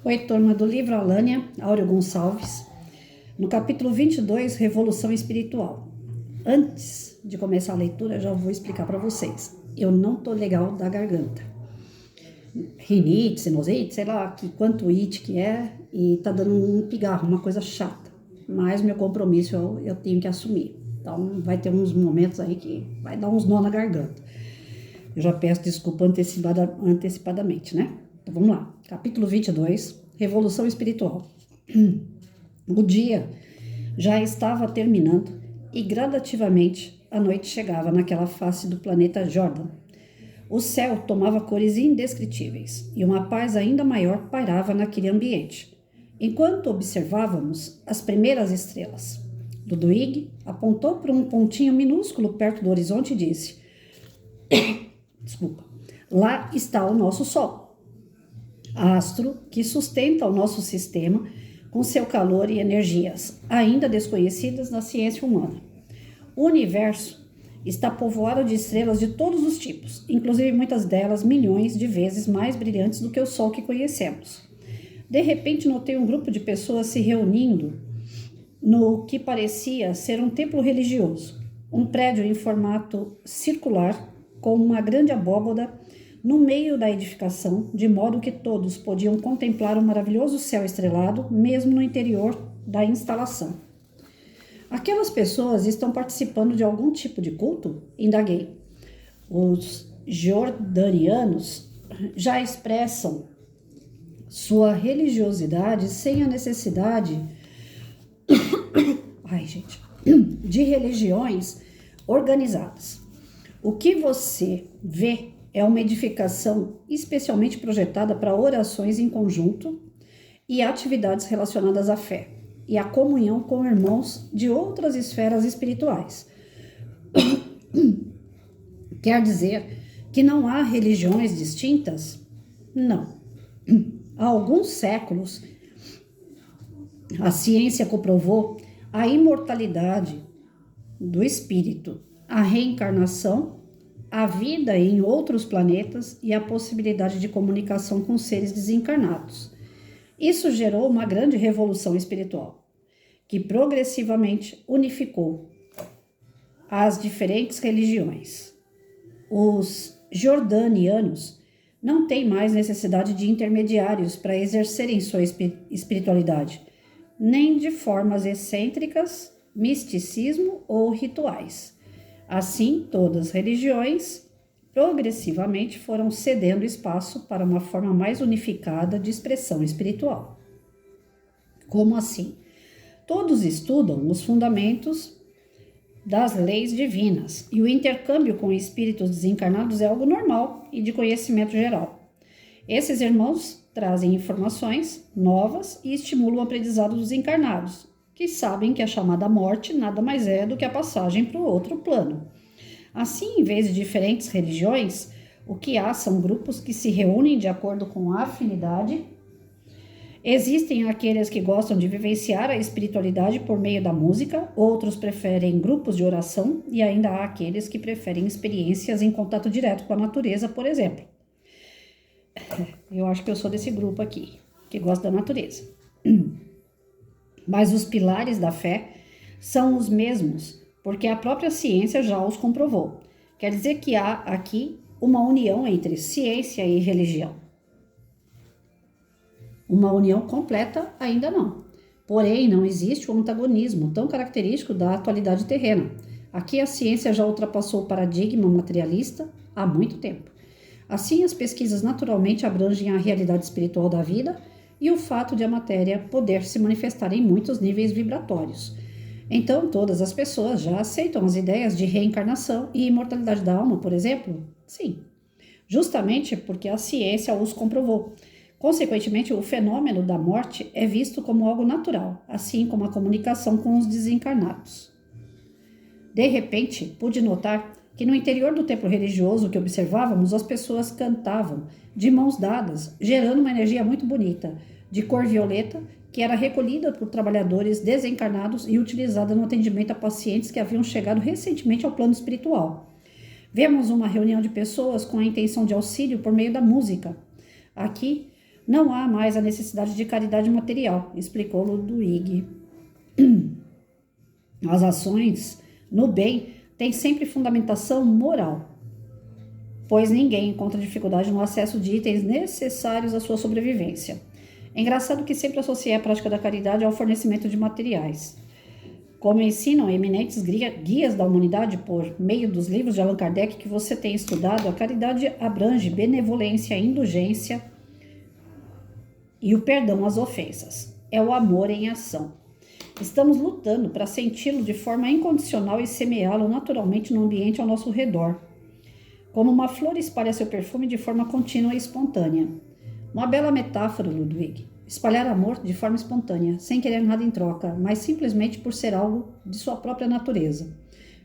Oi, turma do livro Alânia, Áureo Gonçalves, no capítulo 22, Revolução Espiritual. Antes de começar a leitura, já vou explicar para vocês. Eu não tô legal da garganta. Rinite, sinusite, sei lá quanto it que é, e tá dando um pigarro, uma coisa chata. Mas meu compromisso eu tenho que assumir. Então vai ter uns momentos aí que vai dar uns nó na garganta. Eu já peço desculpa antecipadamente, né? Então vamos lá. Capítulo 22, Revolução Espiritual. O dia já estava terminando e gradativamente a noite chegava naquela face do planeta Jordan. O céu tomava cores indescritíveis e uma paz ainda maior pairava naquele ambiente. Enquanto observávamos as primeiras estrelas, Ludwig apontou para um pontinho minúsculo perto do horizonte e disse: lá está o nosso Sol, astro que sustenta o nosso sistema com seu calor e energias ainda desconhecidas na ciência humana. O universo está povoado de estrelas de todos os tipos, inclusive muitas delas milhões de vezes mais brilhantes do que o Sol que conhecemos. De repente notei um grupo de pessoas se reunindo no que parecia ser um templo religioso, um prédio em formato circular com uma grande abóbada no meio da edificação, de modo que todos podiam contemplar o maravilhoso céu estrelado, mesmo no interior da instalação. Aquelas pessoas estão participando de algum tipo de culto? Indaguei. Os jordanianos já expressam sua religiosidade sem a necessidade de religiões organizadas. O que você vê é uma edificação especialmente projetada para orações em conjunto e atividades relacionadas à fé e à comunhão com irmãos de outras esferas espirituais. Quer dizer que não há religiões distintas? Não. Há alguns séculos, a ciência comprovou a imortalidade do espírito, a reencarnação, a vida em outros planetas e a possibilidade de comunicação com seres desencarnados. Isso gerou uma grande revolução espiritual, que progressivamente unificou as diferentes religiões. Os jordanianos não têm mais necessidade de intermediários para exercerem sua espiritualidade, nem de formas excêntricas, misticismo ou rituais. Assim, todas as religiões progressivamente foram cedendo espaço para uma forma mais unificada de expressão espiritual. Como assim? Todos estudam os fundamentos das leis divinas e o intercâmbio com espíritos desencarnados é algo normal e de conhecimento geral. Esses irmãos trazem informações novas e estimulam o aprendizado dos encarnados, que sabem que a chamada morte nada mais é do que a passagem para o outro plano. Assim, em vez de diferentes religiões, o que há são grupos que se reúnem de acordo com a afinidade. Existem aqueles que gostam de vivenciar a espiritualidade por meio da música, outros preferem grupos de oração e ainda há aqueles que preferem experiências em contato direto com a natureza, por exemplo. Eu acho que eu sou desse grupo aqui, que gosta da natureza. Mas os pilares da fé são os mesmos, porque a própria ciência já os comprovou. Quer dizer que há aqui uma união entre ciência e religião. Uma união completa ainda não. Porém, não existe o antagonismo tão característico da atualidade terrena. Aqui a ciência já ultrapassou o paradigma materialista há muito tempo. Assim, as pesquisas naturalmente abrangem a realidade espiritual da vida e o fato de a matéria poder se manifestar em muitos níveis vibratórios. Então, todas as pessoas já aceitam as ideias de reencarnação e imortalidade da alma, por exemplo? Sim, justamente porque a ciência os comprovou. Consequentemente, o fenômeno da morte é visto como algo natural, assim como a comunicação com os desencarnados. De repente, pude notar que no interior do templo religioso que observávamos, as pessoas cantavam de mãos dadas, gerando uma energia muito bonita, de cor violeta, que era recolhida por trabalhadores desencarnados e utilizada no atendimento a pacientes que haviam chegado recentemente ao plano espiritual. Vemos uma reunião de pessoas com a intenção de auxílio por meio da música. Aqui, Não há mais a necessidade de caridade material, explicou Ludwig. As ações no bem têm sempre fundamentação moral, pois ninguém encontra dificuldade no acesso de itens necessários à sua sobrevivência. É engraçado que sempre associei a prática da caridade ao fornecimento de materiais. Como ensinam eminentes guias da humanidade por meio dos livros de Allan Kardec que você tem estudado, a caridade abrange benevolência, indulgência e o perdão às ofensas. É o amor em ação. Estamos lutando para senti-lo de forma incondicional e semeá-lo naturalmente no ambiente ao nosso redor. Como uma flor espalha seu perfume de forma contínua e espontânea. Uma bela metáfora, Ludwig. Espalhar amor de forma espontânea, sem querer nada em troca, mas simplesmente por ser algo de sua própria natureza.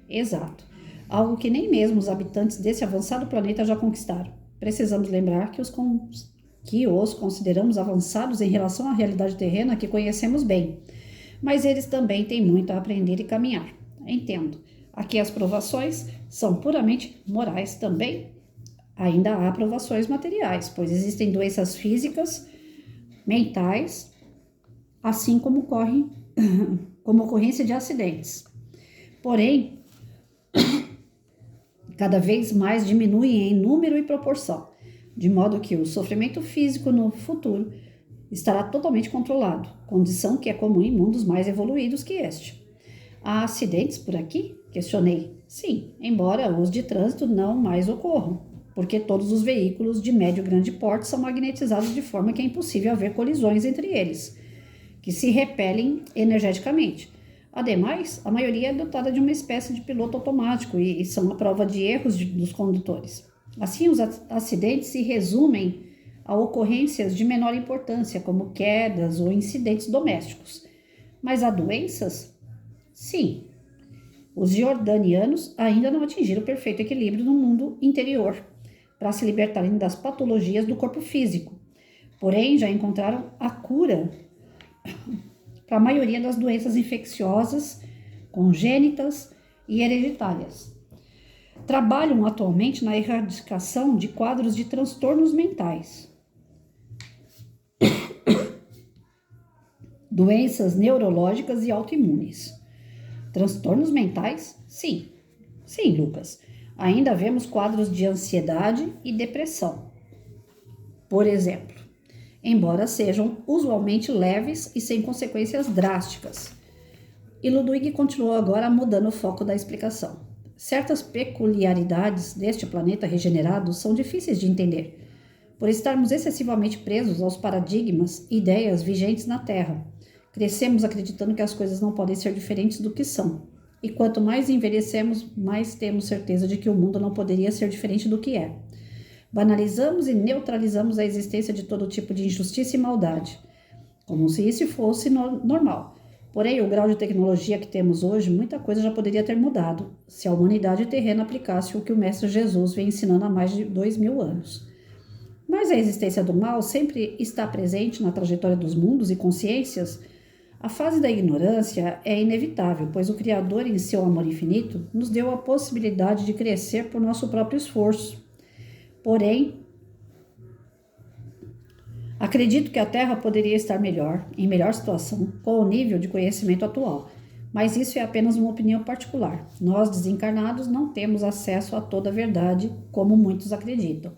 Exato. Algo que nem mesmo os habitantes desse avançado planeta já conquistaram. Precisamos lembrar que os consideramos avançados em relação à realidade terrena que conhecemos bem. Mas eles também têm muito a aprender e caminhar. Entendo. Aqui as provações são puramente morais também. Ainda há provações materiais, pois existem doenças físicas, mentais, assim como ocorrência de acidentes. Porém, cada vez mais diminuem em número e proporção, de modo que o sofrimento físico no futuro estará totalmente controlado, condição que é comum em mundos mais evoluídos que este. Há acidentes por aqui? Questionei. Sim, embora os de trânsito não mais ocorram, porque todos os veículos de médio e grande porte são magnetizados de forma que é impossível haver colisões entre eles, que se repelem energeticamente. Ademais, a maioria é dotada de uma espécie de piloto automático e são a prova de erros dos condutores. Assim, os acidentes se resumem a ocorrências de menor importância, como quedas ou incidentes domésticos. Mas há doenças? Sim. Os jordanianos ainda não atingiram o perfeito equilíbrio no mundo interior, para se libertarem das patologias do corpo físico. Porém, já encontraram a cura para a maioria das doenças infecciosas, congênitas e hereditárias. Trabalham atualmente na erradicação de quadros de transtornos mentais, doenças neurológicas e autoimunes. Transtornos mentais? Sim. Sim, Lucas. Ainda vemos quadros de ansiedade e depressão, por exemplo, embora sejam usualmente leves e sem consequências drásticas. E Ludwig continuou agora mudando o foco da explicação. Certas peculiaridades deste planeta regenerado são difíceis de entender, por estarmos excessivamente presos aos paradigmas e ideias vigentes na Terra. Crescemos acreditando que as coisas não podem ser diferentes do que são. E quanto mais envelhecemos, mais temos certeza de que o mundo não poderia ser diferente do que é. Banalizamos e neutralizamos a existência de todo tipo de injustiça e maldade, como se isso fosse normal. Porém, o grau de tecnologia que temos hoje, muita coisa já poderia ter mudado, se a humanidade terrena aplicasse o que o Mestre Jesus vem ensinando há mais de 2000 anos. Mas a existência do mal sempre está presente na trajetória dos mundos e consciências. A fase da ignorância é inevitável, pois o Criador, em seu amor infinito, nos deu a possibilidade de crescer por nosso próprio esforço. Porém, acredito que a Terra poderia estar melhor, em melhor situação, com o nível de conhecimento atual. Mas isso é apenas uma opinião particular. Nós, desencarnados, não temos acesso a toda a verdade, como muitos acreditam.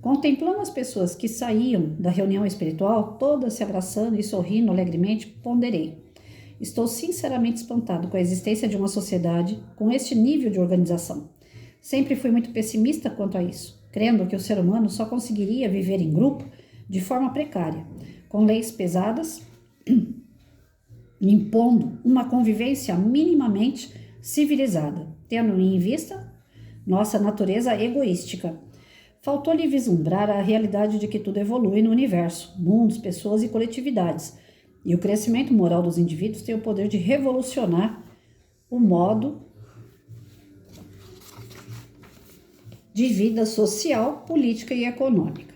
Contemplando as pessoas que saíam da reunião espiritual, todas se abraçando e sorrindo alegremente, ponderei. Estou sinceramente espantado com a existência de uma sociedade com este nível de organização. Sempre fui muito pessimista quanto a isso, crendo que o ser humano só conseguiria viver em grupo de forma precária, com leis pesadas, impondo uma convivência minimamente civilizada, tendo em vista nossa natureza egoística. Faltou-lhe vislumbrar a realidade de que tudo evolui no universo, mundos, pessoas e coletividades, e o crescimento moral dos indivíduos tem o poder de revolucionar o modo de vida social, política e econômica.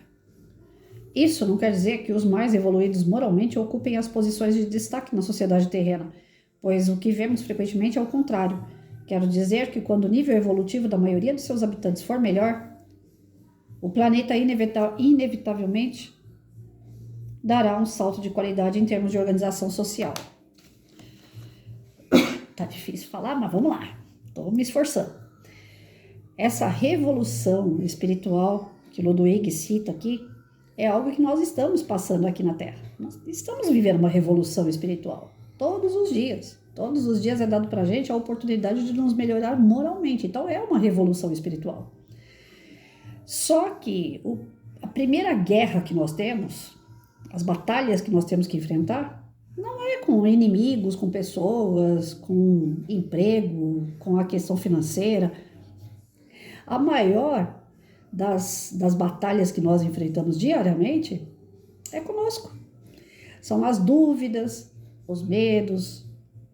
Isso não quer dizer que os mais evoluídos moralmente ocupem as posições de destaque na sociedade terrena, pois o que vemos frequentemente é o contrário. Quero dizer que quando o nível evolutivo da maioria de seus habitantes for melhor, o planeta inevitavelmente dará um salto de qualidade em termos de organização social. Tá difícil falar, mas vamos lá. Estou me esforçando. Essa revolução espiritual que Ludwig cita aqui é algo que nós estamos passando aqui na Terra. Nós estamos vivendo uma revolução espiritual todos os dias. Todos os dias é dado pra gente a oportunidade de nos melhorar moralmente. Então é uma revolução espiritual. Só que a primeira guerra que nós temos, as batalhas que nós temos que enfrentar, não é com inimigos, com pessoas, com emprego, com a questão financeira. A maior das batalhas que nós enfrentamos diariamente é conosco. São as dúvidas, os medos,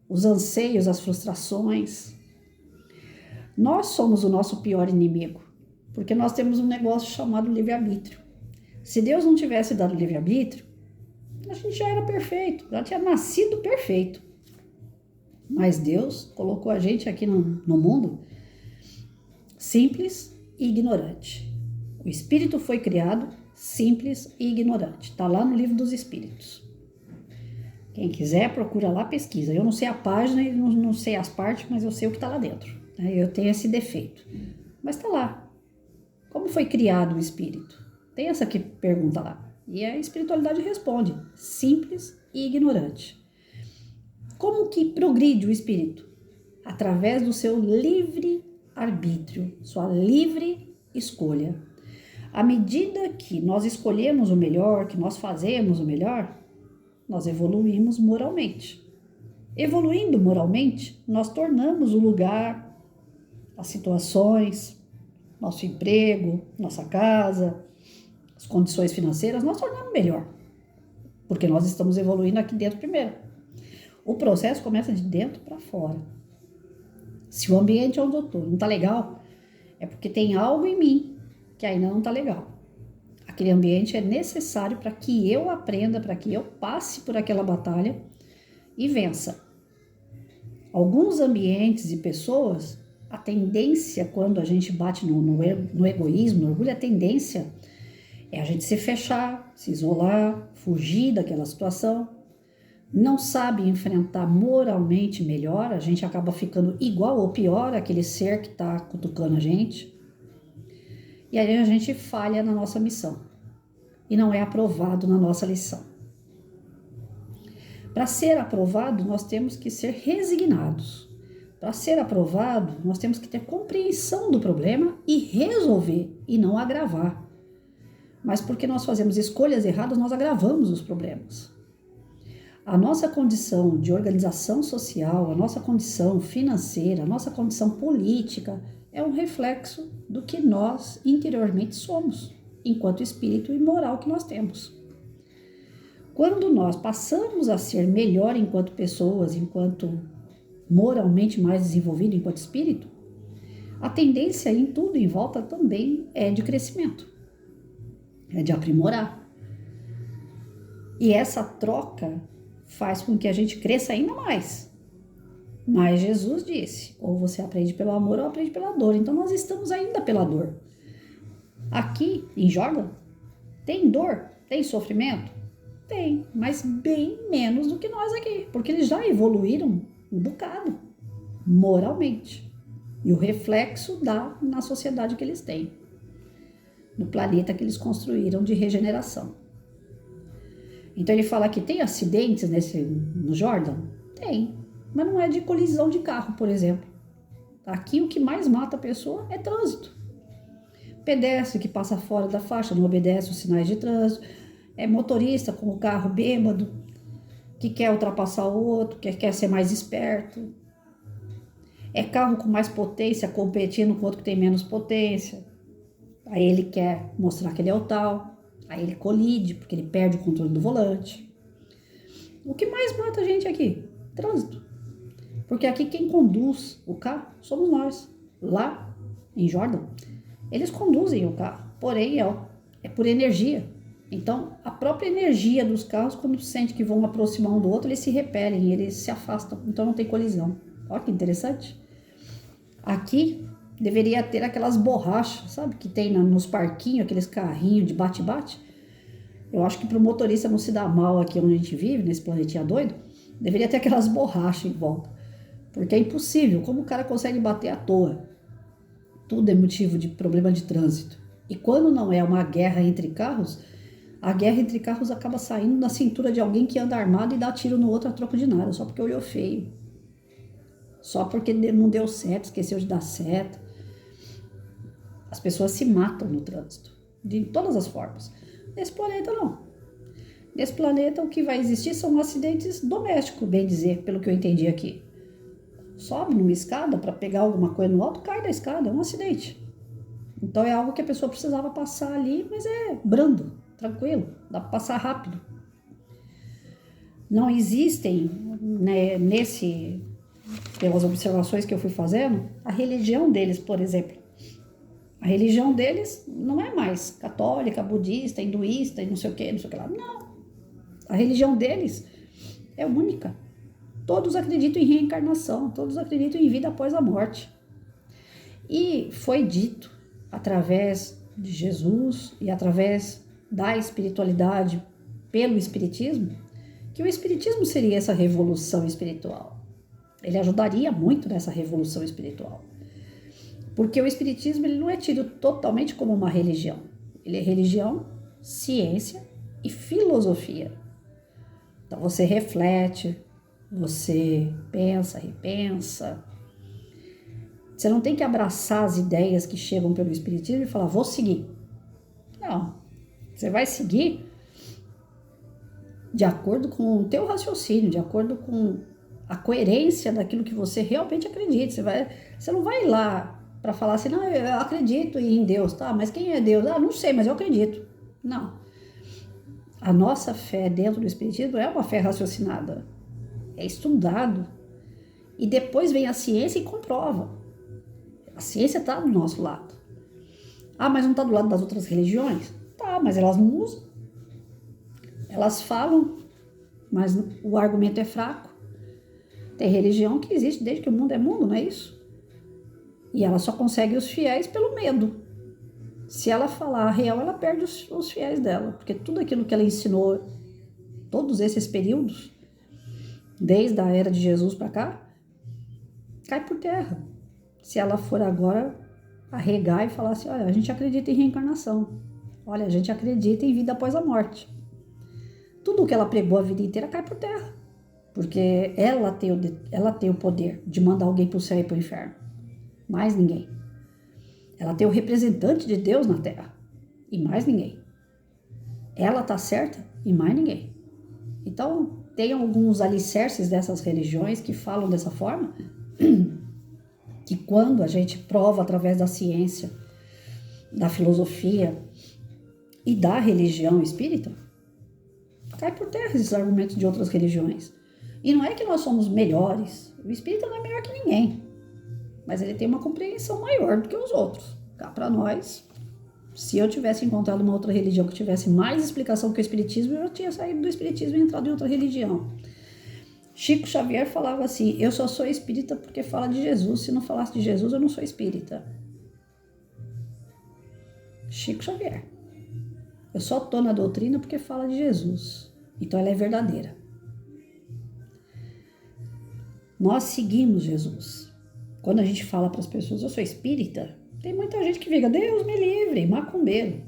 os anseios, as frustrações. Nós somos o nosso pior inimigo, porque nós temos um negócio chamado livre-arbítrio. Se Deus não tivesse dado livre-arbítrio, a gente já era perfeito, já tinha nascido perfeito. Mas Deus colocou a gente aqui no mundo simples e ignorante. O espírito foi criado simples e ignorante. Está lá no livro dos Espíritos. Quem quiser, procura lá, pesquisa. Eu não sei a página e não sei as partes, mas eu sei o que está lá dentro. Eu tenho esse defeito. Mas está lá. Como foi criado o espírito? Tem essa aqui, pergunta lá. E a espiritualidade responde, simples e ignorante. Como que progride o espírito? Através do seu livre arbítrio, sua livre escolha. À medida que nós escolhemos o melhor, que nós fazemos o melhor, nós evoluímos moralmente. Evoluindo moralmente, nós tornamos o lugar, as situações, nosso emprego, nossa casa, as condições financeiras, nós tornamos melhor. Porque nós estamos evoluindo aqui dentro primeiro. O processo começa de dentro para fora. Se o ambiente onde eu estou não está legal, é porque tem algo em mim que ainda não está legal. Aquele ambiente é necessário para que eu aprenda, para que eu passe por aquela batalha e vença. Alguns ambientes e pessoas, a tendência quando a gente bate no egoísmo, no orgulho, a tendência é a gente se fechar, se isolar, fugir daquela situação. Não sabe enfrentar moralmente melhor, a gente acaba ficando igual ou pior àquele ser que está cutucando a gente. E aí a gente falha na nossa missão e não é aprovado na nossa lição. Para ser aprovado, nós temos que ser resignados. Para ser aprovado, nós temos que ter compreensão do problema e resolver e não agravar. Mas porque nós fazemos escolhas erradas, nós agravamos os problemas. A nossa condição de organização social, a nossa condição financeira, a nossa condição política é um reflexo do que nós interiormente somos, enquanto espírito e moral que nós temos. Quando nós passamos a ser melhor enquanto pessoas, enquanto moralmente mais desenvolvido enquanto espírito, a tendência em tudo em volta também é de crescimento, é de aprimorar. E essa troca faz com que a gente cresça ainda mais. Mas Jesus disse, ou você aprende pelo amor ou aprende pela dor. Então nós estamos ainda pela dor. Aqui em Jordan, tem dor, tem sofrimento? Tem, mas bem menos do que nós aqui. Porque eles já evoluíram um bocado, moralmente. E o reflexo dá na sociedade que eles têm. No planeta que eles construíram de regeneração. Então ele fala que tem acidentes no Jordan? Tem, mas não é de colisão de carro, por exemplo. Aqui o que mais mata a pessoa é trânsito. Pedestre que passa fora da faixa, não obedece os sinais de trânsito. É motorista com o carro bêbado, que quer ultrapassar o outro, que quer ser mais esperto. É carro com mais potência competindo com outro que tem menos potência. Aí ele quer mostrar que ele é o tal. Aí ele colide, porque ele perde o controle do volante. O que mais mata a gente aqui? Trânsito. Porque aqui quem conduz o carro somos nós. Lá em Jordan, eles conduzem o carro, porém é por energia. Então, a própria energia dos carros, quando sente que vão aproximar um do outro, eles se repelem, eles se afastam. Então não tem colisão. Olha que interessante. Aqui deveria ter aquelas borrachas, sabe? Que tem nos parquinhos, aqueles carrinhos de bate-bate. Eu acho que para o motorista não se dar mal aqui onde a gente vive, nesse planetinha doido, deveria ter aquelas borrachas em volta. Porque é impossível. Como o cara consegue bater à toa? Tudo é motivo de problema de trânsito. E quando não é uma guerra entre carros, a guerra entre carros acaba saindo na cintura de alguém que anda armado e dá tiro no outro a troco de nada, só porque olhou feio. Só porque não deu certo, esqueceu de dar certo. As pessoas se matam no trânsito, de todas as formas. Nesse planeta, não. Nesse planeta, o que vai existir são acidentes domésticos, bem dizer, pelo que eu entendi aqui. Sobe numa escada para pegar alguma coisa no alto, cai da escada, é um acidente. Então é algo que a pessoa precisava passar ali, mas é brando, tranquilo, dá para passar rápido. Não existem, né, pelas observações que eu fui fazendo, a religião deles, por exemplo. A religião deles não é mais católica, budista, hinduísta e não sei o que lá. Não. A religião deles é única. Todos acreditam em reencarnação, todos acreditam em vida após a morte. E foi dito, através de Jesus e através da espiritualidade, pelo espiritismo, que o espiritismo seria essa revolução espiritual. Ele ajudaria muito nessa revolução espiritual. Porque o espiritismo ele não é tido totalmente como uma religião. Ele é religião, ciência e filosofia. Então você reflete, você pensa, repensa. Você não tem que abraçar as ideias que chegam pelo espiritismo e falar, vou seguir. Não. Você vai seguir de acordo com o teu raciocínio, de acordo com a coerência daquilo que você realmente acredita. Você não vai lá para falar assim, não, eu acredito em Deus, tá? Mas quem é Deus? Ah, não sei, mas eu acredito. Não. A nossa fé dentro do espiritismo é uma fé raciocinada. É estudado. E depois vem a ciência e comprova. A ciência está do nosso lado. Ah, mas não está do lado das outras religiões? Tá, mas elas não usam. Elas falam, mas o argumento é fraco. Tem religião que existe desde que o mundo é mundo, não é isso? E ela só consegue os fiéis pelo medo. Se ela falar a real, ela perde os fiéis dela. Porque tudo aquilo que ela ensinou, todos esses períodos, desde a era de Jesus para cá, cai por terra. Se ela for agora arregar e falar assim, olha, a gente acredita em reencarnação. Olha, a gente acredita em vida após a morte. Tudo o que ela pregou a vida inteira cai por terra. Porque ela tem o poder de mandar alguém para o céu e para o inferno. Mais ninguém. Ela tem o representante de Deus na terra. E mais ninguém. Ela está certa e mais ninguém. Então, tem alguns alicerces dessas religiões que falam dessa forma, que quando a gente prova através da ciência, da filosofia e da religião espírita, cai por terra esses argumentos de outras religiões. E não é que nós somos melhores. O espírita não é melhor que ninguém. Mas ele tem uma compreensão maior do que os outros. Cá para nós, se eu tivesse encontrado uma outra religião que tivesse mais explicação que o espiritismo, eu já tinha saído do espiritismo e entrado em outra religião. Chico Xavier falava assim, eu só sou espírita porque fala de Jesus. Se não falasse de Jesus, eu não sou espírita. Chico Xavier. Eu só estou na doutrina porque fala de Jesus. Então ela é verdadeira. Nós seguimos Jesus. Quando a gente fala para as pessoas, eu sou espírita, tem muita gente que fica, Deus me livre, macumbeiro.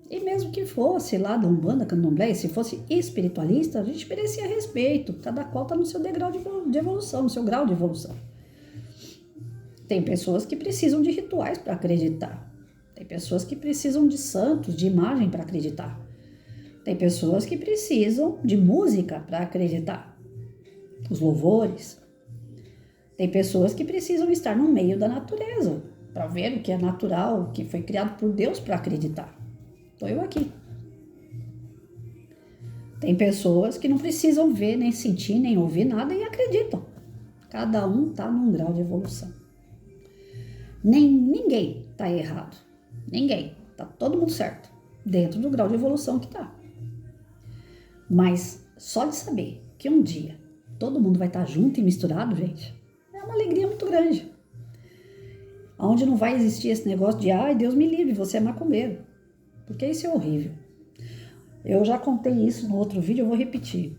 E mesmo que fosse lá da Umbanda, Candomblé, se fosse espiritualista, a gente merecia respeito. Cada qual está no seu degrau de evolução, no seu grau de evolução. Tem pessoas que precisam de rituais para acreditar. Tem pessoas que precisam de santos, de imagem para acreditar. Tem pessoas que precisam de música para acreditar. Os louvores. Tem pessoas que precisam estar no meio da natureza para ver o que é natural, o que foi criado por Deus para acreditar. Estou eu aqui. Tem pessoas que não precisam ver, nem sentir, nem ouvir nada e acreditam. Cada um está num grau de evolução. Ninguém está errado. Ninguém. Está todo mundo certo. Dentro do grau de evolução que está. Mas só de saber que um dia todo mundo vai estar junto e misturado, gente, é uma alegria muito grande. Onde não vai existir esse negócio de, ai, Deus me livre, você é macumbeiro. Porque isso é horrível. Eu já contei isso no outro vídeo, eu vou repetir.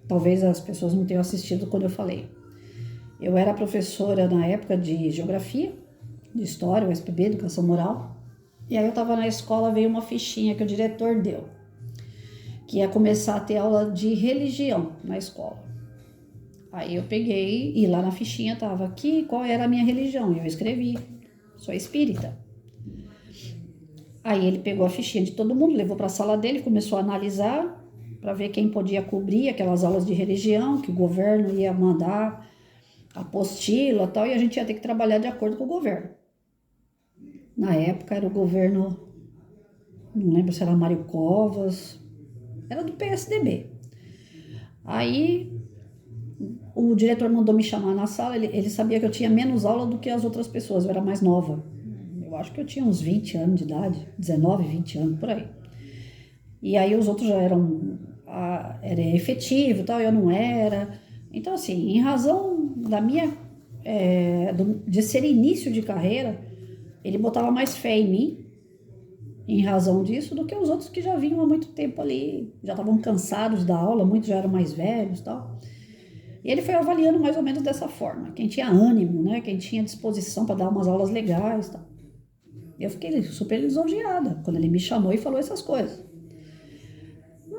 Talvez as pessoas não tenham assistido quando eu falei. Eu era professora na época de geografia, de história, USPB, educação moral. E aí eu estava na escola, veio uma fichinha que o diretor deu, que ia começar a ter aula de religião na escola. Aí eu peguei e lá na fichinha tava aqui qual era a minha religião. E eu escrevi, sou espírita. Aí ele pegou a fichinha de todo mundo, levou para a sala dele, começou a analisar para ver quem podia cobrir aquelas aulas de religião, que o governo ia mandar apostila e tal, e a gente ia ter que trabalhar de acordo com o governo. Na época era o governo, não lembro se era Mário Covas, era do PSDB. Aí o diretor mandou me chamar na sala, ele sabia que eu tinha menos aula do que as outras pessoas, eu era mais nova. Eu acho que eu tinha uns 20 anos de idade, 19, 20 anos, por aí. E aí os outros já era efetivo e tal, eu não era. Então, assim, em razão da minha, de ser início de carreira, ele botava mais fé em mim, em razão disso, do que os outros que já vinham há muito tempo ali, já estavam cansados da aula, muitos já eram mais velhos e tal. E ele foi avaliando mais ou menos dessa forma, quem tinha ânimo, né, quem tinha disposição para dar umas aulas legais e tal. Eu fiquei super lisonjeada quando ele me chamou e falou essas coisas.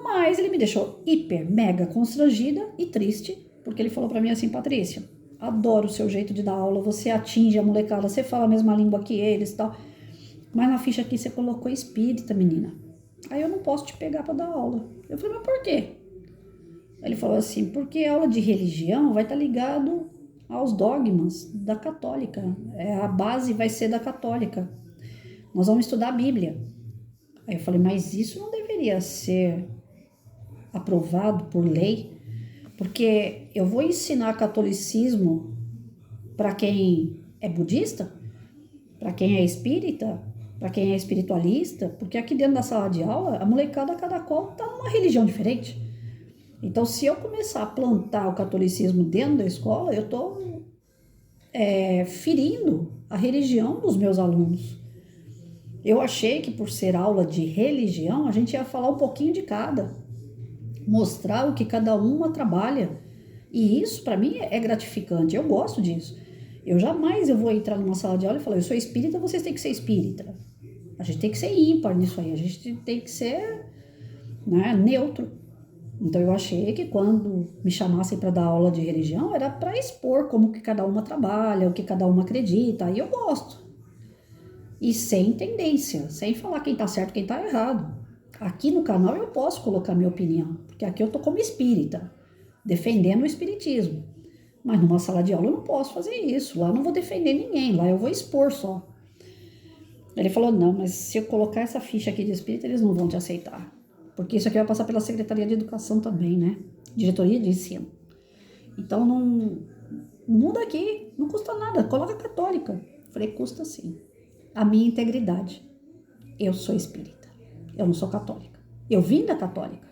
Mas ele me deixou hiper, mega constrangida e triste, porque ele falou para mim assim, Patrícia, adoro o seu jeito de dar aula, você atinge a molecada, você fala a mesma língua que eles e tal, mas na ficha aqui você colocou espírita, menina. Aí eu não posso te pegar para dar aula. Eu falei, mas por quê? Ele falou assim, porque a aula de religião vai estar ligado aos dogmas da católica. A base vai ser da católica. Nós vamos estudar a Bíblia. Aí eu falei, mas isso não deveria ser aprovado por lei? Porque eu vou ensinar catolicismo para quem é budista? Para quem é espírita? Para quem é espiritualista? Porque aqui dentro da sala de aula, a molecada, cada qual está numa religião diferente. Então, se eu começar a plantar o catolicismo dentro da escola, eu estou ferindo a religião dos meus alunos. Eu achei que por ser aula de religião, a gente ia falar um pouquinho de cada, mostrar o que cada uma trabalha. E isso, para mim, é gratificante, eu gosto disso. Eu jamais vou entrar numa sala de aula e falar, eu sou espírita, vocês têm que ser espírita. A gente tem que ser ímpar nisso aí, a gente tem que ser, né, neutro. Então eu achei que quando me chamassem para dar aula de religião, era para expor como que cada uma trabalha, o que cada uma acredita, aí eu gosto. E sem tendência, sem falar quem tá certo e quem tá errado. Aqui no canal eu posso colocar minha opinião, porque aqui eu tô como espírita, defendendo o espiritismo. Mas numa sala de aula eu não posso fazer isso, lá eu não vou defender ninguém, lá eu vou expor só. Ele falou, não, mas se eu colocar essa ficha aqui de espírita, eles não vão te aceitar. Porque isso aqui vai passar pela Secretaria de Educação também, né? Diretoria de Ensino. Então não muda aqui, não custa nada, coloca católica. Falei, custa sim. A minha integridade. Eu sou espírita, eu não sou católica. Eu vim da católica,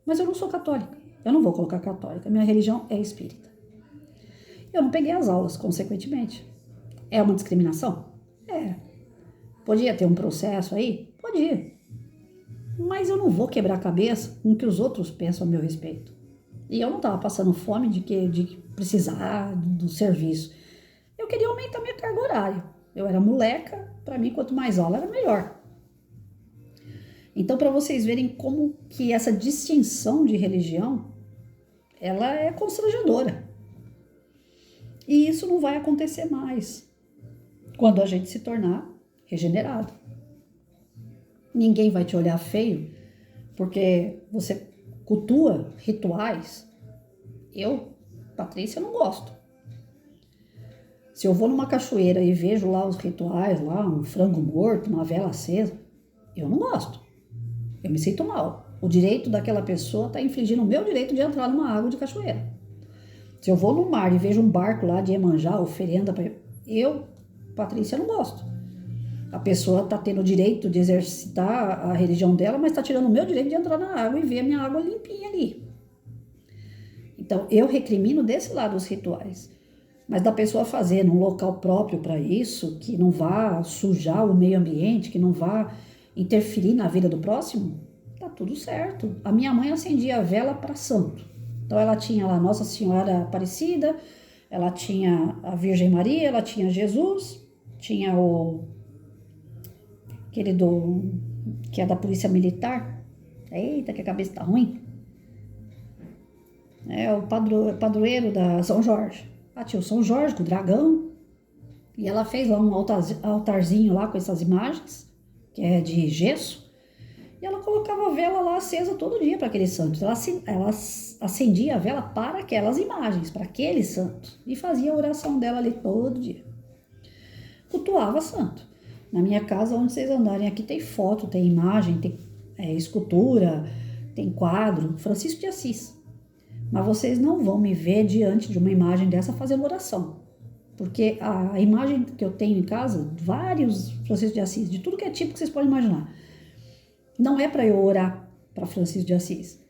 mas eu não sou católica. Eu não vou colocar católica, minha religião é espírita. Eu não peguei as aulas, consequentemente. É uma discriminação? É. Podia ter um processo aí? Podia. Mas eu não vou quebrar a cabeça com o que os outros pensam a meu respeito. E eu não estava passando fome de precisar do serviço. Eu queria aumentar minha carga horária. Eu era moleca, para mim quanto mais aula era melhor. Então, para vocês verem como que essa distinção de religião, ela é constrangedora. E isso não vai acontecer mais quando a gente se tornar regenerado. Ninguém vai te olhar feio porque você cultua rituais. Eu, Patrícia, não gosto. Se eu vou numa cachoeira e vejo lá os rituais, lá um frango morto, uma vela acesa, eu não gosto. Eu me sinto mal. O direito daquela pessoa está infligindo o meu direito de entrar numa água de cachoeira. Se eu vou no mar e vejo um barco lá de Iemanjá, oferenda, eu, Patrícia, não gosto. A pessoa está tendo o direito de exercitar a religião dela, mas está tirando o meu direito de entrar na água e ver a minha água limpinha ali. Então, eu recrimino desse lado os rituais. Mas da pessoa fazer num local próprio para isso, que não vá sujar o meio ambiente, que não vá interferir na vida do próximo, tá tudo certo. A minha mãe acendia a vela para santo. Então ela tinha lá Nossa Senhora Aparecida, ela tinha a Virgem Maria, ela tinha Jesus, tinha aquele que é da Polícia Militar. Eita, que a cabeça tá ruim. É o padroeiro da São Jorge. Ah, tinha o São Jorge com o dragão. E ela fez lá um altarzinho lá com essas imagens, que é de gesso. E ela colocava a vela lá acesa todo dia para aqueles santos. Ela acendia a vela para aquelas imagens, para aqueles santos. E fazia a oração dela ali todo dia. Cultuava santo. Na minha casa, onde vocês andarem, aqui tem foto, tem imagem, tem escultura, tem quadro. Francisco de Assis. Mas vocês não vão me ver diante de uma imagem dessa fazendo oração. Porque a imagem que eu tenho em casa, vários Francisco de Assis, de tudo que é tipo que vocês podem imaginar, não é para eu orar para Francisco de Assis.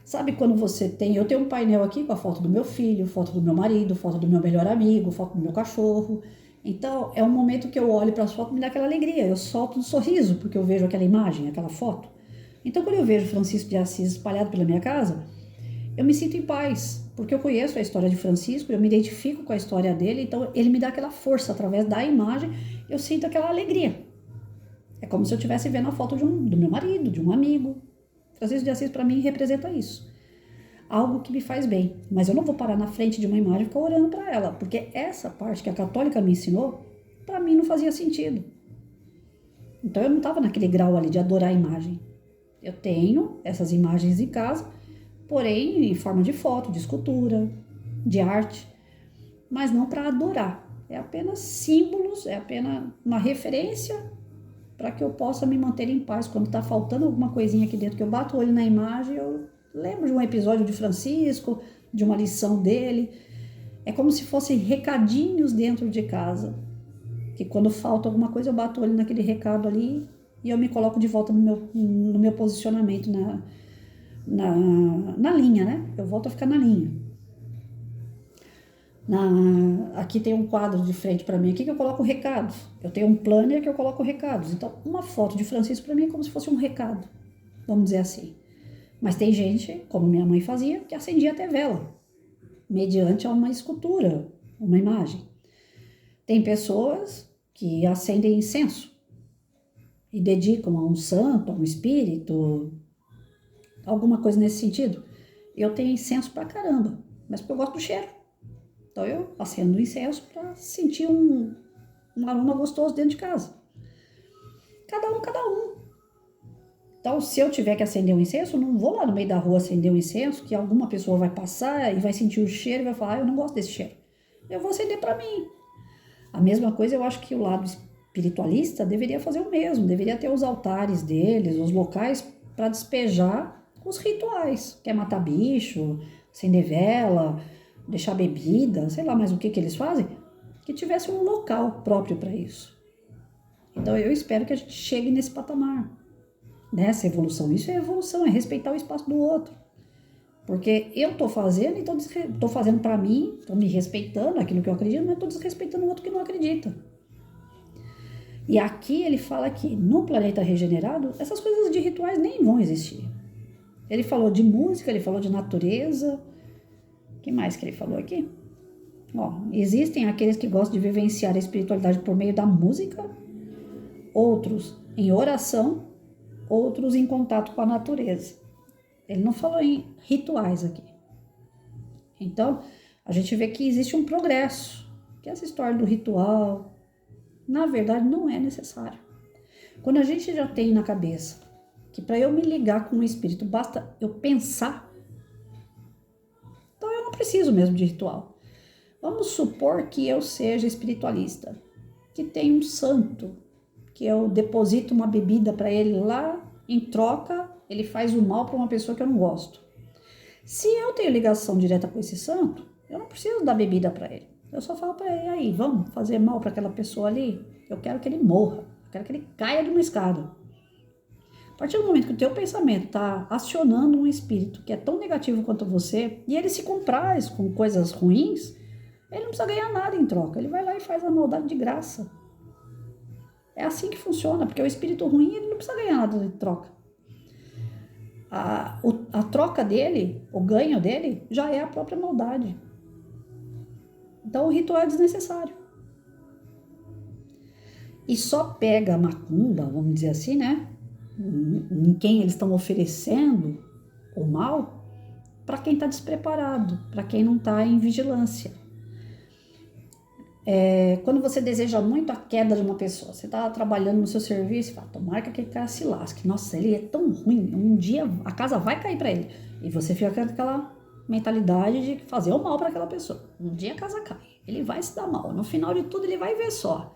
Sabe quando você tem... Eu tenho um painel aqui com a foto do meu filho, foto do meu marido, foto do meu melhor amigo, foto do meu cachorro. Então, é um momento que eu olho para as fotos e me dá aquela alegria. Eu solto um sorriso porque eu vejo aquela imagem, aquela foto. Então, quando eu vejo Francisco de Assis espalhado pela minha casa, eu me sinto em paz, porque eu conheço a história de Francisco, eu me identifico com a história dele, então ele me dá aquela força através da imagem, eu sinto aquela alegria. É como se eu estivesse vendo a foto do meu marido, de um amigo. Francisco de Assis, para mim, representa isso. Algo que me faz bem. Mas eu não vou parar na frente de uma imagem e ficar orando para ela, porque essa parte que a católica me ensinou, para mim não fazia sentido. Então eu não estava naquele grau ali de adorar a imagem. Eu tenho essas imagens em casa, porém em forma de foto, de escultura, de arte, mas não para adorar. É apenas símbolos, é apenas uma referência para que eu possa me manter em paz. Quando está faltando alguma coisinha aqui dentro, que eu bato o olho na imagem, eu lembro de um episódio de Francisco, de uma lição dele. É como se fossem recadinhos dentro de casa, que quando falta alguma coisa, eu bato o olho naquele recado ali e eu me coloco de volta no meu posicionamento na linha, né? Eu volto a ficar na linha. Aqui tem um quadro de frente para mim aqui que eu coloco recados. Eu tenho um planner que eu coloco recados. Então, uma foto de Francisco para mim é como se fosse um recado, vamos dizer assim. Mas tem gente, como minha mãe fazia, que acendia até vela, mediante uma escultura, uma imagem. Tem pessoas que acendem incenso e dedicam a um santo, a um espírito, alguma coisa nesse sentido. Eu tenho incenso pra caramba, mas porque eu gosto do cheiro. Então eu acendo o incenso para sentir um aroma gostoso dentro de casa. Cada um. Então, se eu tiver que acender um incenso, eu não vou lá no meio da rua acender um incenso, que alguma pessoa vai passar e vai sentir o cheiro e vai falar, eu não gosto desse cheiro. Eu vou acender para mim. A mesma coisa, eu acho que o lado espiritualista deveria fazer o mesmo, deveria ter os altares deles, os locais para despejar os rituais, que é matar bicho, acender vela, deixar bebida, sei lá mais o que eles fazem, que tivesse um local próprio para isso. Então eu espero que a gente chegue nesse patamar, nessa evolução. Isso é evolução, é respeitar o espaço do outro. Porque eu tô fazendo, então tô fazendo para mim, tô me respeitando aquilo que eu acredito, mas tô desrespeitando o outro que não acredita. E aqui ele fala que no planeta regenerado, essas coisas de rituais nem vão existir. Ele falou de música, ele falou de natureza. O que mais que ele falou aqui? Ó, existem aqueles que gostam de vivenciar a espiritualidade por meio da música, outros em oração, outros em contato com a natureza. Ele não falou em rituais aqui. Então, a gente vê que existe um progresso, que essa história do ritual, na verdade, não é necessário. Quando a gente já tem na cabeça que para eu me ligar com o espírito basta eu pensar, então eu não preciso mesmo de ritual. Vamos supor que eu seja espiritualista, que tem um santo, que eu deposito uma bebida para ele lá, em troca, ele faz o mal para uma pessoa que eu não gosto. Se eu tenho ligação direta com esse santo, eu não preciso dar bebida para ele. Eu só falo para ele, aí, vamos fazer mal para aquela pessoa ali? Eu quero que ele morra, eu quero que ele caia de uma escada. A partir do momento que o teu pensamento está acionando um espírito que é tão negativo quanto você, e ele se compraz com coisas ruins, ele não precisa ganhar nada em troca, ele vai lá e faz a maldade de graça. É assim que funciona, porque o espírito ruim ele não precisa ganhar nada em troca. a troca dele, o ganho dele, já é a própria maldade. Então o ritual é desnecessário. E só pega a macumba, vamos dizer assim, né? Em quem eles estão oferecendo o mal, para quem está despreparado, para quem não está em vigilância. Quando você deseja muito a queda de uma pessoa, você está trabalhando no seu serviço e fala, tomara que aquele cara se lasque. Nossa, ele é tão ruim, um dia a casa vai cair para ele. E você fica com aquela mentalidade de fazer o mal para aquela pessoa. Um dia a casa cai, ele vai se dar mal. No final de tudo ele vai ver só.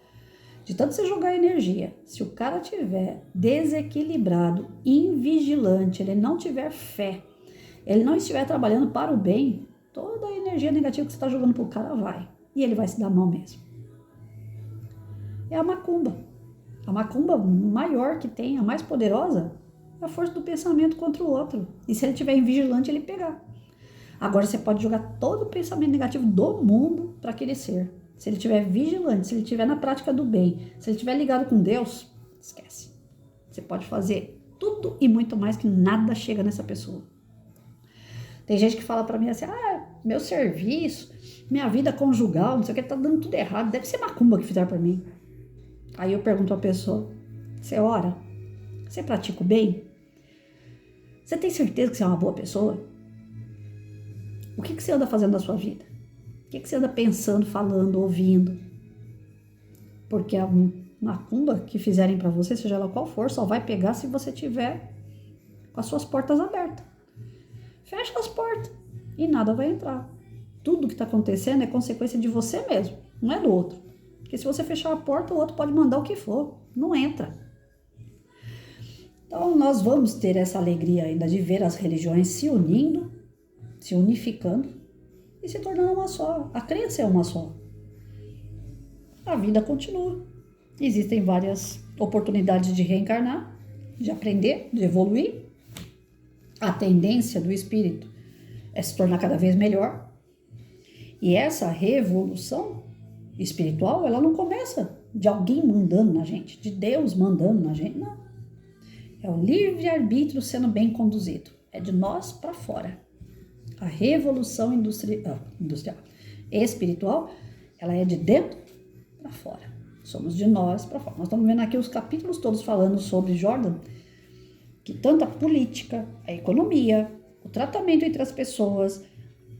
De tanto você jogar energia, se o cara tiver desequilibrado, invigilante, ele não tiver fé, ele não estiver trabalhando para o bem, toda a energia negativa que você está jogando pro cara vai. E ele vai se dar mal mesmo. É a macumba. A macumba maior que tem, a mais poderosa, é a força do pensamento contra o outro. E se ele estiver invigilante, ele pegar. Agora você pode jogar todo o pensamento negativo do mundo para aquele ser. Se ele estiver vigilante, se ele estiver na prática do bem, se ele estiver ligado com Deus, esquece. Você pode fazer tudo e muito mais que nada chega nessa pessoa. Tem gente que fala pra mim assim, meu serviço, minha vida conjugal, não sei o que, tá dando tudo errado, deve ser macumba que fizeram pra mim. Aí eu pergunto à pessoa, você ora? Você pratica o bem? Você tem certeza que você é uma boa pessoa? O que você anda fazendo da sua vida? O que você anda pensando, falando, ouvindo? Porque a macumba que fizerem pra você, seja ela qual for, só vai pegar se você tiver com as suas portas abertas. Fecha as portas e nada vai entrar. Tudo que está acontecendo é consequência de você mesmo, não é do outro. Porque se você fechar a porta, o outro pode mandar o que for, não entra. Então nós vamos ter essa alegria ainda de ver as religiões se unindo, se unificando e se tornando uma só. A crença é uma só. A vida continua. Existem várias oportunidades de reencarnar, de aprender, de evoluir. A tendência do espírito é se tornar cada vez melhor. E essa revolução espiritual, ela não começa de alguém mandando na gente, de Deus mandando na gente, não. É o livre-arbítrio sendo bem conduzido. É de nós para fora. A revolução industrial, espiritual, ela é de dentro para fora. Somos de nós para fora. Nós estamos vendo aqui os capítulos todos falando sobre Jordan, que tanto a política, a economia, o tratamento entre as pessoas,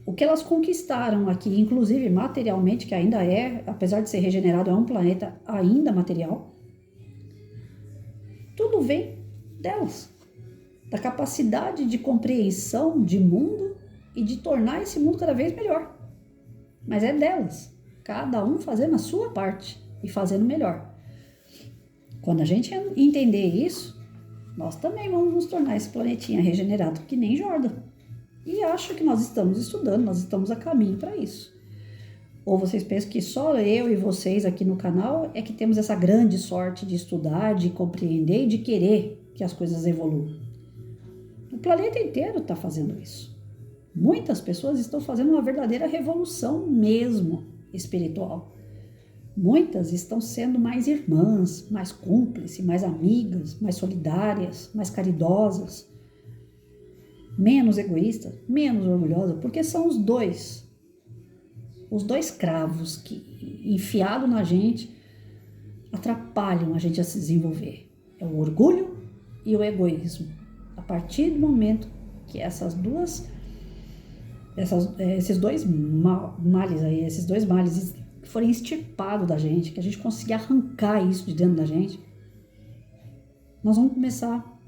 o que elas conquistaram aqui, inclusive materialmente, que ainda é, apesar de ser regenerado, é um planeta ainda material, tudo vem delas, da capacidade de compreensão de mundo e de tornar esse mundo cada vez melhor. Mas é delas, cada um fazendo a sua parte e fazendo melhor. Quando a gente entender isso, nós também vamos nos tornar esse planetinha regenerado, que nem Jordan. E acho que nós estamos estudando, nós estamos a caminho para isso. Ou vocês pensam que só eu e vocês aqui no canal é que temos essa grande sorte de estudar, de compreender e de querer que as coisas evoluam. O planeta inteiro está fazendo isso. Muitas pessoas estão fazendo uma verdadeira revolução mesmo espiritual. Muitas estão sendo mais irmãs, mais cúmplices, mais amigas, mais solidárias, mais caridosas, menos egoístas, menos orgulhosas, porque são os dois cravos que, enfiado na gente, atrapalham a gente a se desenvolver. É o orgulho e o egoísmo. A partir do momento que esses dois males aí, esses dois males forem extirpados da gente, que a gente conseguir arrancar isso de dentro da gente, nós vamos começar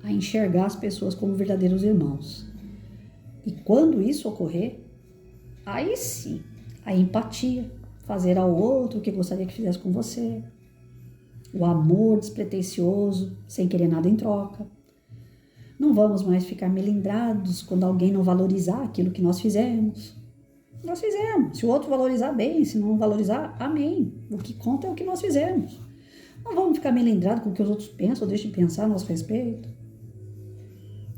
a enxergar as pessoas como verdadeiros irmãos. E quando isso ocorrer, aí sim, a empatia, fazer ao outro o que gostaria que fizesse com você, o amor despretensioso, sem querer nada em troca. Não vamos mais ficar melindrados quando alguém não valorizar aquilo que nós fizemos. Nós fizemos. Se o outro valorizar, bem. Se não valorizar, amém. O que conta é o que nós fizemos. Não vamos ficar melindrados com o que os outros pensam ou deixem de pensar a nosso respeito.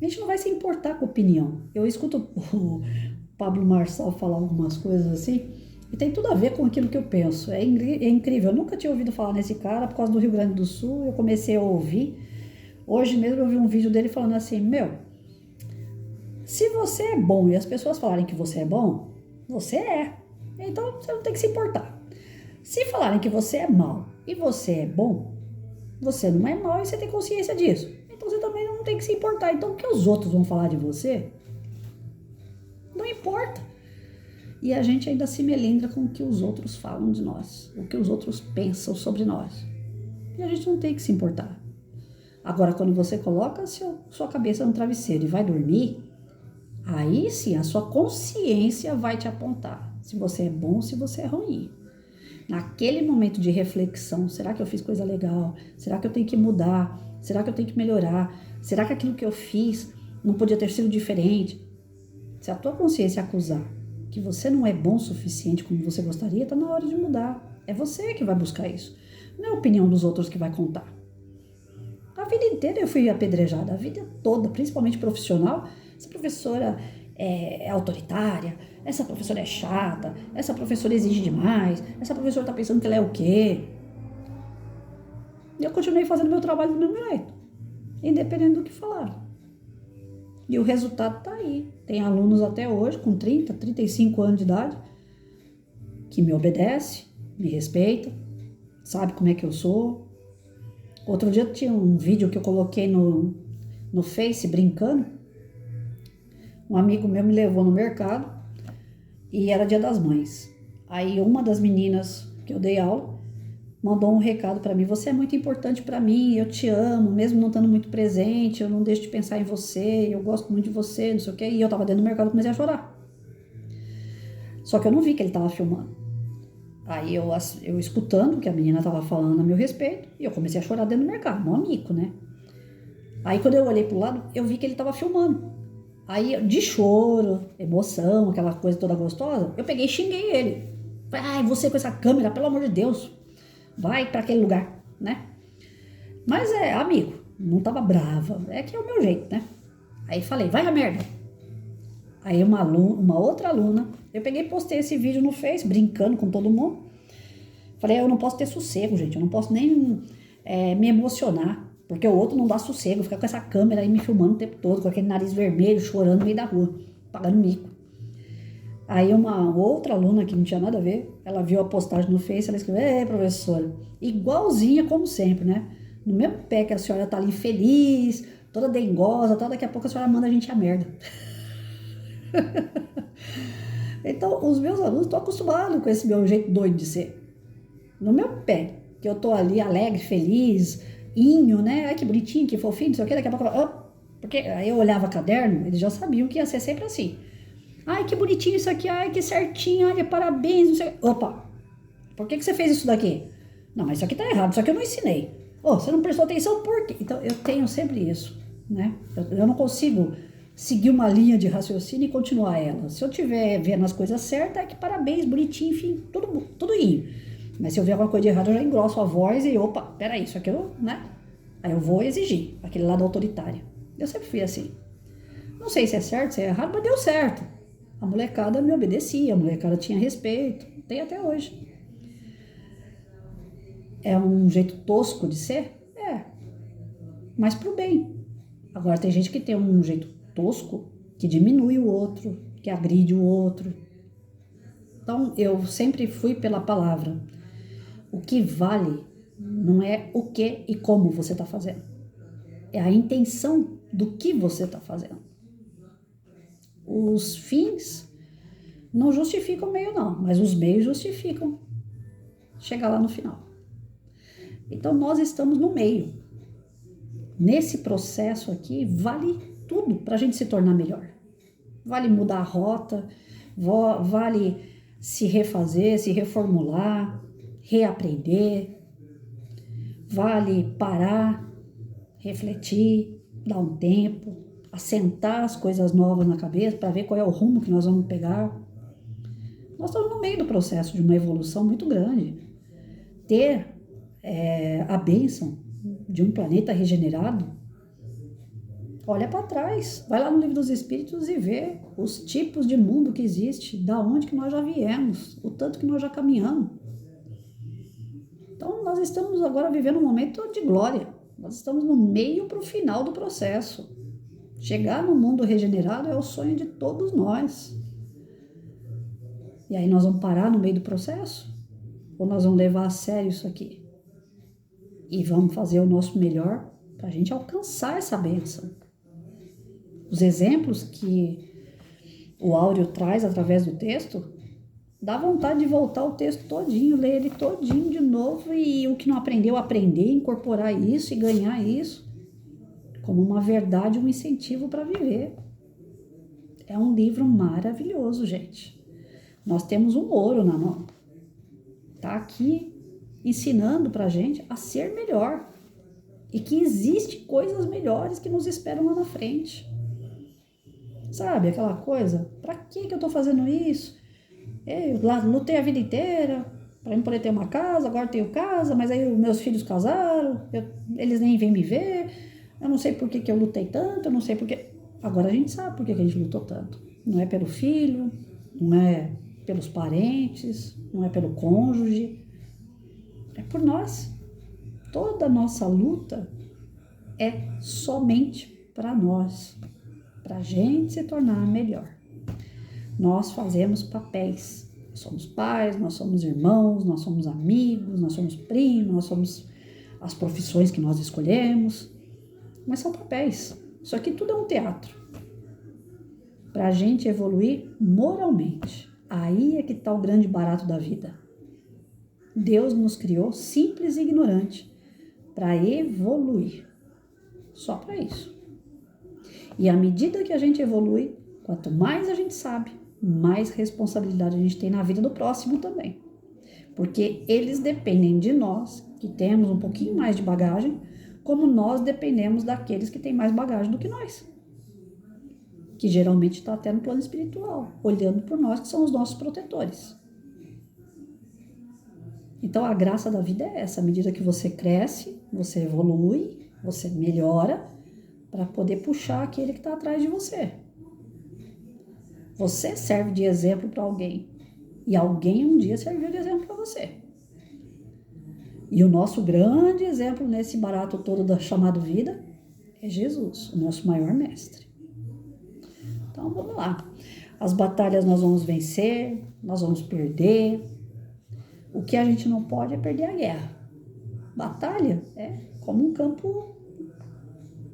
A gente não vai se importar com a opinião. Eu escuto o Pablo Marçal falar algumas coisas assim, e tem tudo a ver com aquilo que eu penso. É incrível. Eu nunca tinha ouvido falar nesse cara por causa do Rio Grande do Sul. Eu comecei a ouvir. Hoje mesmo eu vi um vídeo dele falando assim, Se você é bom e as pessoas falarem que você é bom, você é. Então você não tem que se importar. Se falarem que você é mal e você é bom, você não é mal e você tem consciência disso. Então você também não tem que se importar. Então o que os outros vão falar de você, não importa. E a gente ainda se melindra com o que os outros falam de nós, o que os outros pensam sobre nós. E a gente não tem que se importar. Agora, quando você coloca sua cabeça no travesseiro e vai dormir, aí sim a sua consciência vai te apontar se você é bom ou se você é ruim. Naquele momento de reflexão, será que eu fiz coisa legal? Será que eu tenho que mudar? Será que eu tenho que melhorar? Será que aquilo que eu fiz não podia ter sido diferente? Se a tua consciência acusar que você não é bom o suficiente como você gostaria, está na hora de mudar. É você que vai buscar isso. Não é a opinião dos outros que vai contar. A vida inteira eu fui apedrejada, a vida toda, principalmente profissional. Essa professora é autoritária, essa professora é chata, essa professora exige demais, essa professora está pensando que ela é o quê? E eu continuei fazendo meu trabalho do mesmo jeito, independente do que falaram. E o resultado está aí. Tem alunos até hoje, com 30, 35 anos de idade, que me obedecem, me respeitam, sabe como é que eu sou. Outro dia tinha um vídeo que eu coloquei no Face, brincando. Um amigo meu me levou no mercado e era Dia das Mães. Aí uma das meninas que eu dei aula mandou um recado para mim: você é muito importante para mim, eu te amo, mesmo não estando muito presente, eu não deixo de pensar em você, eu gosto muito de você, não sei o quê. E eu tava dentro do mercado e comecei a chorar. Só que eu não vi que ele tava filmando. Aí eu escutando o que a menina tava falando a meu respeito, e eu comecei a chorar dentro do mercado, meu amigo, né? Aí quando eu olhei pro lado, eu vi que ele tava filmando. Aí, de choro, emoção, aquela coisa toda gostosa, eu peguei e xinguei ele. Ai, você com essa câmera, pelo amor de Deus, vai para aquele lugar, né? Mas amigo, não tava brava, é que é o meu jeito, né? Aí falei, vai a merda. Aí uma outra aluna, eu peguei e postei esse vídeo no Face, brincando com todo mundo. Falei, eu não posso ter sossego, gente, eu não posso nem me emocionar, porque o outro não dá sossego, fica com essa câmera aí me filmando o tempo todo, com aquele nariz vermelho, chorando no meio da rua, pagando mico. Aí uma outra aluna que não tinha nada a ver, ela viu a postagem no Face, ela escreveu, professora, igualzinha como sempre, né? No mesmo pé que a senhora tá ali feliz, toda dengosa, daqui a pouco a senhora manda a gente a merda. Então, os meus alunos estão acostumados com esse meu jeito doido de ser. No meu pé, que eu tô ali alegre, feliz, né? Ai, que bonitinho, que fofinho, não sei o que, daqui a pouco, porque aí eu olhava caderno, eles já sabiam que ia ser sempre assim. Ai, que bonitinho isso aqui, ai, que certinho, olha, parabéns, não sei. Opa, por que você fez isso daqui? Não, mas isso aqui tá errado, isso aqui eu não ensinei. Você não prestou atenção por quê? Então, eu tenho sempre isso, né? Eu não consigo seguir uma linha de raciocínio e continuar ela. Se eu tiver vendo as coisas certas, é que parabéns, bonitinho, enfim, tudo indo. Mas se eu ver alguma coisa de errado, eu já engrosso a voz e, opa, peraí, isso aqui eu, né? Aí eu vou exigir, aquele lado autoritário. Eu sempre fui assim. Não sei se é certo, se é errado, mas deu certo. A molecada me obedecia, a molecada tinha respeito, tem até hoje. É um jeito tosco de ser? É, mas pro bem. Agora tem gente que tem um jeito tosco que diminui o outro, que agride o outro. Então eu sempre fui pela palavra. O que vale não é o que e como você está fazendo. É a intenção do que você está fazendo. Os fins não justificam o meio, não, mas os meios justificam chegar lá no final. Então nós estamos no meio. Nesse processo aqui, vale tudo para a gente se tornar melhor. Vale mudar a rota, vale se refazer, se reformular, reaprender. Vale parar, refletir, dar um tempo, assentar as coisas novas na cabeça para ver qual é o rumo que nós vamos pegar. Nós estamos no meio do processo de uma evolução muito grande. Ter a bênção de um planeta regenerado, olha para trás, vai lá no Livro dos Espíritos e vê os tipos de mundo que existe, da onde que nós já viemos, o tanto que nós já caminhamos. Então, nós estamos agora vivendo um momento de glória. Nós estamos no meio para o final do processo. Chegar no mundo regenerado é o sonho de todos nós. E aí nós vamos parar no meio do processo? Ou nós vamos levar a sério isso aqui? E vamos fazer o nosso melhor para a gente alcançar essa bênção. Os exemplos que o Áureo traz através do texto, dá vontade de voltar o texto todinho, ler ele todinho de novo e o que não aprendeu, aprender, incorporar isso e ganhar isso como uma verdade, um incentivo para viver. É um livro maravilhoso, gente. Nós temos um ouro na mão. Tá aqui ensinando pra gente a ser melhor e que existe coisas melhores que nos esperam lá na frente. Sabe, aquela coisa, pra que eu tô fazendo isso? Eu lá lutei a vida inteira pra eu poder ter uma casa, agora tenho casa, mas aí meus filhos casaram, eles nem vêm me ver, eu não sei por que eu lutei tanto, eu não sei por que... Agora a gente sabe por que a gente lutou tanto. Não é pelo filho, não é pelos parentes, não é pelo cônjuge, é por nós. Toda a nossa luta é somente para nós, para a gente se tornar melhor. Nós fazemos papéis, nós somos pais, nós somos irmãos, nós somos amigos, nós somos primos, nós somos as profissões que nós escolhemos, mas são papéis. Isso aqui tudo é um teatro. Para a gente evoluir moralmente. Aí é que está o grande barato da vida. Deus nos criou simples e ignorante para evoluir. Só para isso. E à medida que a gente evolui, quanto mais a gente sabe, mais responsabilidade a gente tem na vida do próximo também. Porque eles dependem de nós, que temos um pouquinho mais de bagagem, como nós dependemos daqueles que têm mais bagagem do que nós. Que geralmente está até no plano espiritual, olhando por nós, que são os nossos protetores. Então, a graça da vida é essa. À medida que você cresce, você evolui, você melhora, para poder puxar aquele que está atrás de você. Você serve de exemplo para alguém, e alguém um dia serviu de exemplo para você. E o nosso grande exemplo nesse barato todo da chamado vida é Jesus, o nosso maior mestre. Então, vamos lá. As batalhas nós vamos vencer, nós vamos perder. O que a gente não pode é perder a guerra. Batalha é como um campo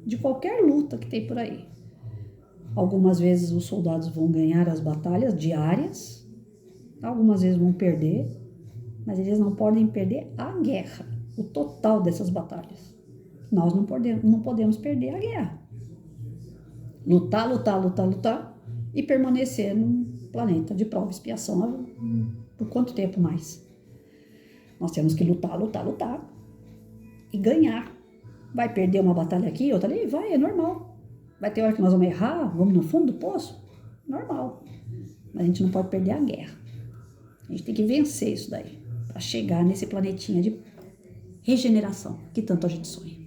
de qualquer luta que tem por aí. Algumas vezes os soldados vão ganhar as batalhas diárias, algumas vezes vão perder, mas eles não podem perder a guerra, o total dessas batalhas. Nós não podemos perder a guerra. Lutar, lutar, lutar, lutar e permanecer num planeta de prova e expiação por quanto tempo mais? Nós temos que lutar, lutar, lutar e ganhar. Vai perder uma batalha aqui, outra ali? Vai, é normal. Vai ter hora que nós vamos errar, vamos no fundo do poço? Normal. Mas a gente não pode perder a guerra. A gente tem que vencer isso daí, para chegar nesse planetinha de regeneração que tanto a gente sonha.